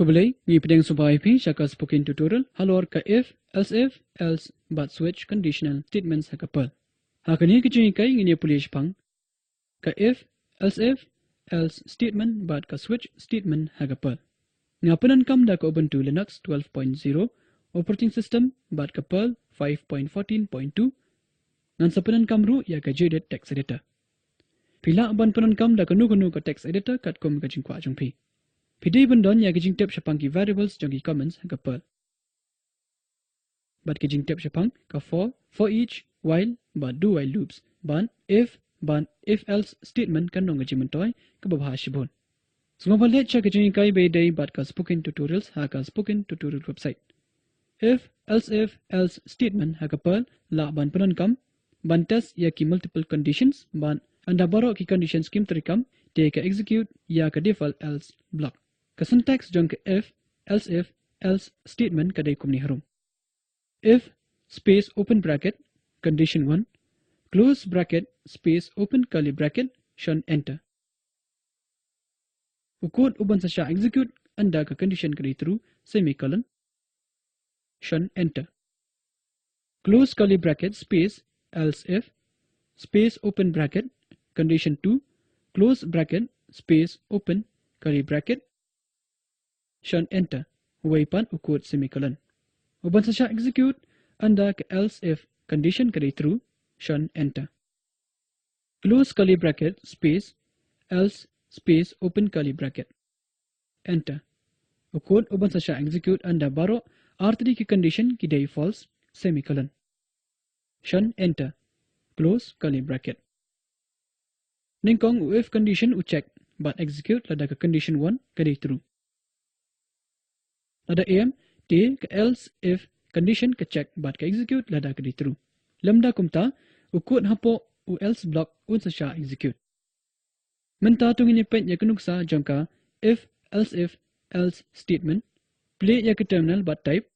Kubelai, ni pedang subai pi shaka spoken tutorial halor ka if, else, but switch conditional statements hakapal. Hakani kicini kai ngini pulish pang ka if, else statement but ka switch statement hakapal. Ngapanan kam da ka Ubuntu Linux 12.0 operating system but ka Perl 5.14.2 ngan sapanan kam ru ya ka JDET text editor. Pila ban panan kam da ka nu ka text editor kat kom ka jingkwa jungpi. Pidi bandon ya kijing tip syapang ki variables jang ki comments ka Perl. Bat kijing tip syapang ka for each, while, but do while loops, ban if else statement kan nong gaji mentoy ka babha shibon. Semua let cha kijing kai be day bat ka spoken tutorials ha ka spoken tutorial website. If-elsif-else statement ha ka Perl la ban panan kam ban test ya ki multiple conditions ban anda baro ki conditions kim terikam te ka execute ya ka default else block. Ka syntax jang ka if, else statement kadai kumni harum. If space open bracket condition 1 close bracket space open curly bracket shun enter. Ukod uban sa siya execute anda ka condition kadai true semicolon shun enter. Close curly bracket space else if space open bracket condition 2 close bracket space open curly bracket shun enter. Huwaipan ukod semicolon. Uban sa siya execute anda ka else if condition kadai true shun enter. Close curly bracket space else space open curly bracket enter. Ukod uban sa siya execute anda baro R3 ki condition ki day false semicolon shun enter. Close curly bracket. Ningkong if condition u check but execute lada ka condition 1 kadai true. Lada am te ka else if condition ka check but ka execute lada kadai true. Lamda kumta ukod hapo u else block un sa siya execute. Menta tungin ipet ya kanuksa jangka if else statement play ya ka terminal but type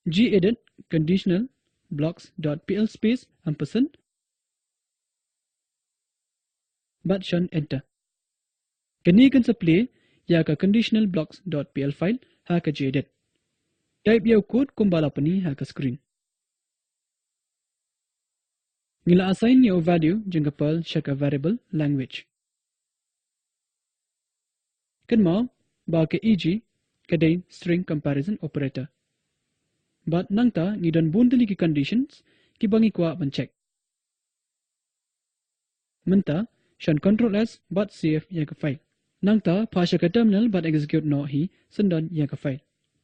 gedit conditional blocks.pl space ampersand but shun enter. Kani kan sa play ya ka conditional blocks.pl file ha ka gedit. Type ya code kumbala pani ha ka screen. Ngila assign ya value jangka Perl siya ka variable language. Kan mau ba ka eg kadai string comparison operator. But nangta ngidon bundali ki conditions ki bangi kwa ban check. Menta shan control s but save ya ka file. Nangta pasha ka terminal but execute no hi sendon ya ka file.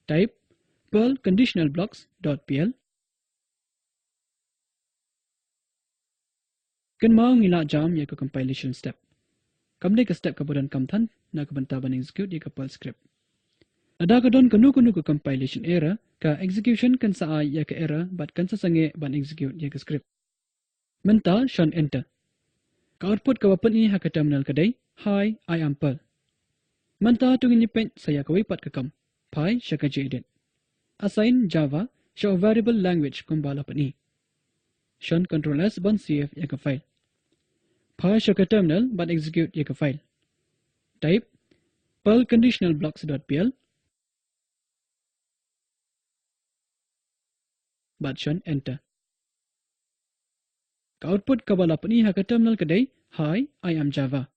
Type Perl conditional blocks.pl. Kan mau ngila jam ya ka compilation step. Kamne ka step ka bodan kamthan na ka banta ban execute ya ka Perl script. Ada ka don kanu ka compilation error ka execution kan sa ya ka error but kan sa sange ban execute ya ka script. Menta shun enter. Ka output ka wapan ni ha ka terminal kadai hi I am Perl. Menta tungin ipent saya ka wipat ka kam pi siya ka gedit. Assign Java siya variable language kumbala pa ni. Shun control s ban save ya ka file. Pi siya ka terminal ban execute ya ka file. Type Perl conditional blocks.pl but shun enter. Ka output ka bala pa ni ha ka terminal kadai hi I am Java.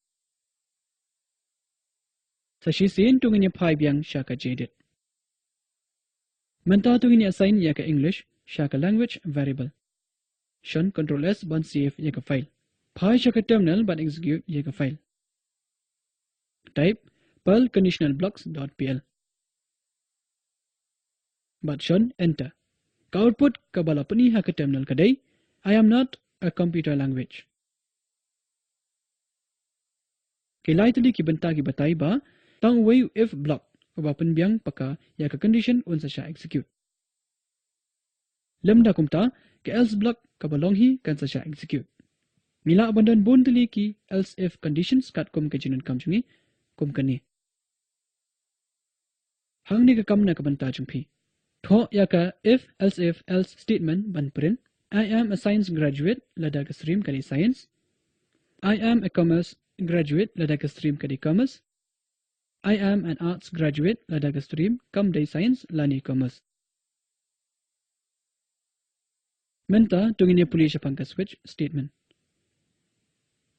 Sa shisin tungin ya pi biang siya ka gedit. Menta tungin ya assign ya ka English siya ka language variable. Shun control s ban save ya ka file. Pi siya ka terminal ban execute ya ka file. Type Perl conditional blocks.pl but shun enter. Ka output ka bala pa ni ha ka terminal kadai I am not a computer language. Kilay tali ki banta ki batay ba tang way if block ubapan biang paka ya ka condition unsa siya execute. Lamda kumta ka else block ka balonghi kan sa siya execute. Mila abandan bon tali ki else if conditions kat kum ka jinan kam chungi kum kani. Hang ni ka kam na ka banta chungpi. Tho ya ka if else statement ban print I am a science graduate lada ka stream kani science. I am a commerce graduate lada ka stream kani commerce. I am an arts graduate lada ka stream kam day science lani commerce. Menta tungin pulisya pang ka switch statement.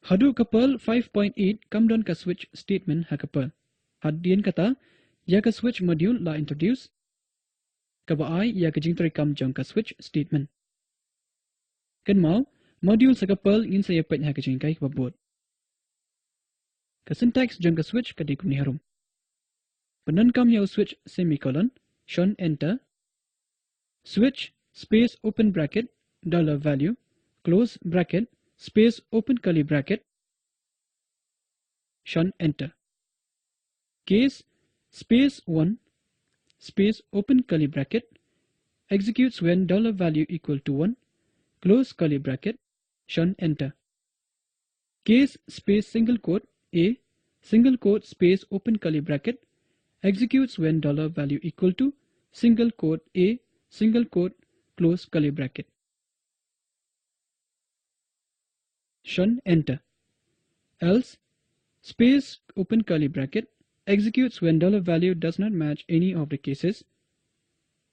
Hadu kapal 5.8 kam don ka switch statement ha kapal. Hadian kata ya ka switch module la introduce. Kabaai ya ka jingtri kam jong ka switch statement. Kan mau module sa kapal in sa yapet ha ka jingkai kababot. Ka syntax jong ka switch ka di kumni harum. Penan kam ya switch semicolon shon enter. Switch space open bracket dollar value close bracket space open curly bracket shun enter. Case space 1 space open curly bracket executes when dollar value equal to 1 close curly bracket shun enter. Case space single quote a single quote space open curly bracket executes when dollar value equal to single quote a single quote close curly bracket. Shun enter. Else space open curly bracket executes when dollar value does not match any of the cases.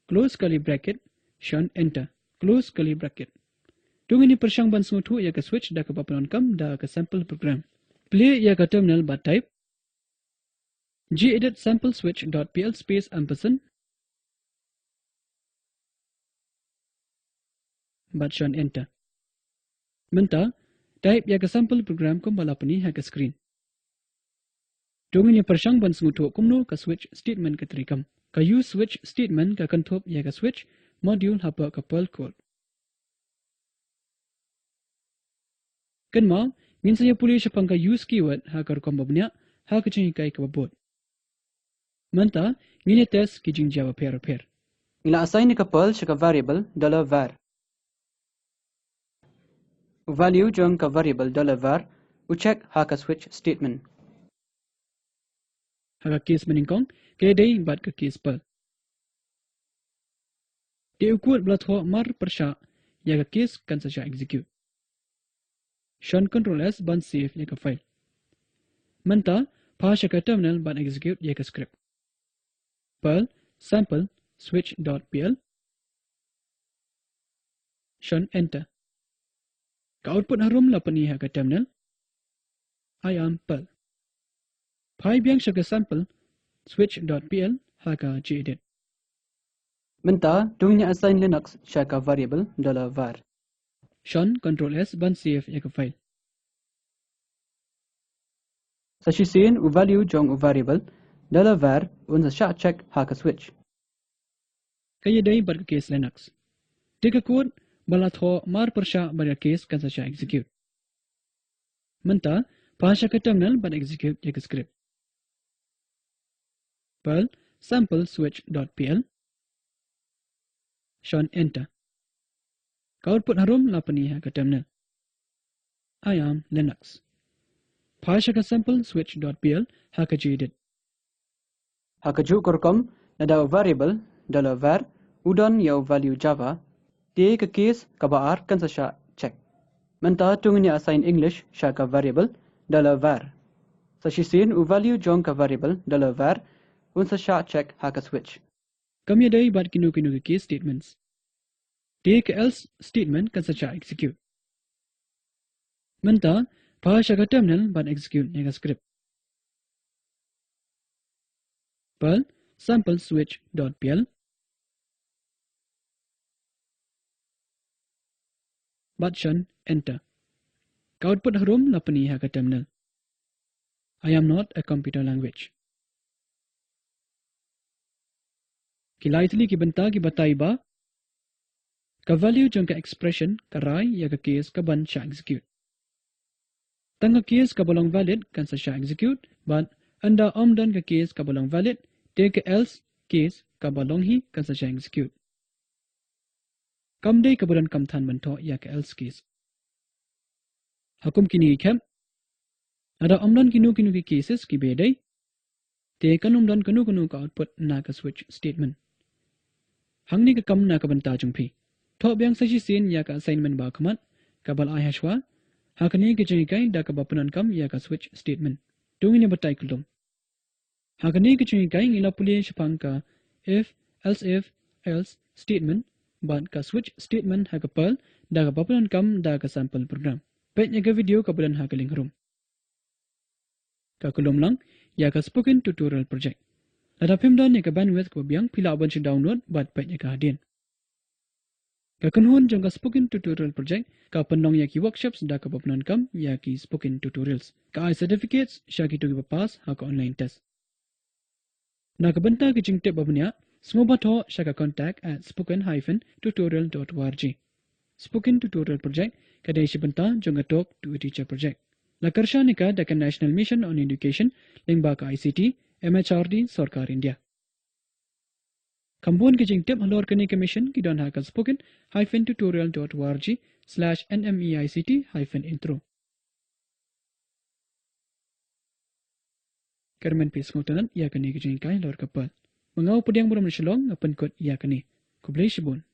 Close curly bracket shun enter. Close curly bracket. Tung ini persyang ban sungutu ia ka switch da ka papanon kam da ka sample program. Play ia ka terminal but type gedit sample switch.pl space ampersand but shun enter. Menta type ia ka sample program kum balapani ha ka screen. Tung ini persyang ban sungutu kumno ka switch statement ka trikam. Ka use switch statement ka kanthop ia ka switch module hapa ka perl code. Kan mau min saya pulih siapang ka use keyword ha ka rukam babnya ha ka chingi kai ka babot. Manta ngini test ki jing java pair. Ila assign ka perl siya ka variable $var. Value jong ka variable $var ucheck ha ka switch statement. Ha ka case meningkong kaya day bat ka case perl. Di ukur belatho mar persya ya ka case kan saja execute. Shun control S ban save ya ka file. Manta pasha ka terminal ban execute ya ka script. Perl sample switch.pl shun enter. Ka output harum lapani ha ka terminal. I am perl. Pai biang sya ka sample switch.pl ha ka gedit. Menta tungnya assign Linux siya ka variable $var. Shun control S ban save ya ka file. Sa sisin u value jong u variable $var un sa siya check ha ka switch. Kaya day bat ka case Linux. Tika code balatho mar persya bar case kan saja execute. Menta pasha ka terminal ban execute ya ka script. Perl sample switch.pl shun enter. Ka output harum lapani ha ka terminal. I am Linux. Pasha ka sample switch.pl ha ka gedit. Ha ka juk korkom na daw variable $var udon yaw value java di ka case ka baar kan sa siya check. Menta tungnya assign English siya ka variable $var. Sa sisin u value jong ka variable $var un sa siya check ha ka switch. Kami day bat kinu ka case statements. Take else statement kan saja execute. Menta pasha ka terminal ban execute ya ka script. Perl sample switch.pl but shun enter. Ka output harum lapani ha ka terminal. I am not a computer language. Kilaitli ki banta ki batai ba ka value jong ka expression ka rai ya ka case ka ban siya execute. Tanga case ka balong valid kan sa siya execute but anda omdan ka case ka balong valid take else case ka balong hi kan sa siya execute. Kamday ka balan kamthan banto ya ka else case. Hakum kini ikem ada omdan kinu ki cases ki beday te kanumdan kanu ka output na ka switch statement. Hangni ka kam na ka banta jungpi. Tho biang sa sin ya ka assignment ba kamat kabal ay hashwa hakani ki jeng kai da ka bapunan kam ya ka switch statement. Tungin batai kulum. Hakani kecuni kai ngila puli shapang ka if, else statement, ban ka switch statement hakapal da ka papalan kam da ka sample program. Pet ka video ka bulan hakaling room. Ka kulom lang, ya ka spoken tutorial project. Lada pimdan ka bandwidth ko biang pila aban si download bat pet ka hadin. Ka kunhun jang ka spoken tutorial project, ka penong ya ki workshops da ka papalan kam ya ki spoken tutorials. Ka ai certificates, sya ki tu ki papas haka online test. Nakabanta ki tip babnya, smobato shaka contact at spoken-tutorial.org. Spoken tutorial project kadai sibanta jonga talk to a teacher project. La karsha nika dakan National Mission on Education lingba ka ICT MHRD Sarkar India. Kambun ki tip halor kani commission ki don haka spoken-tutorial.org/nmeict-intro. Kerman pis ngutanan ya kani ki kai lor kapal. Mengaw pediang buram nasyalong apan kot ya kani. Kublay sibun.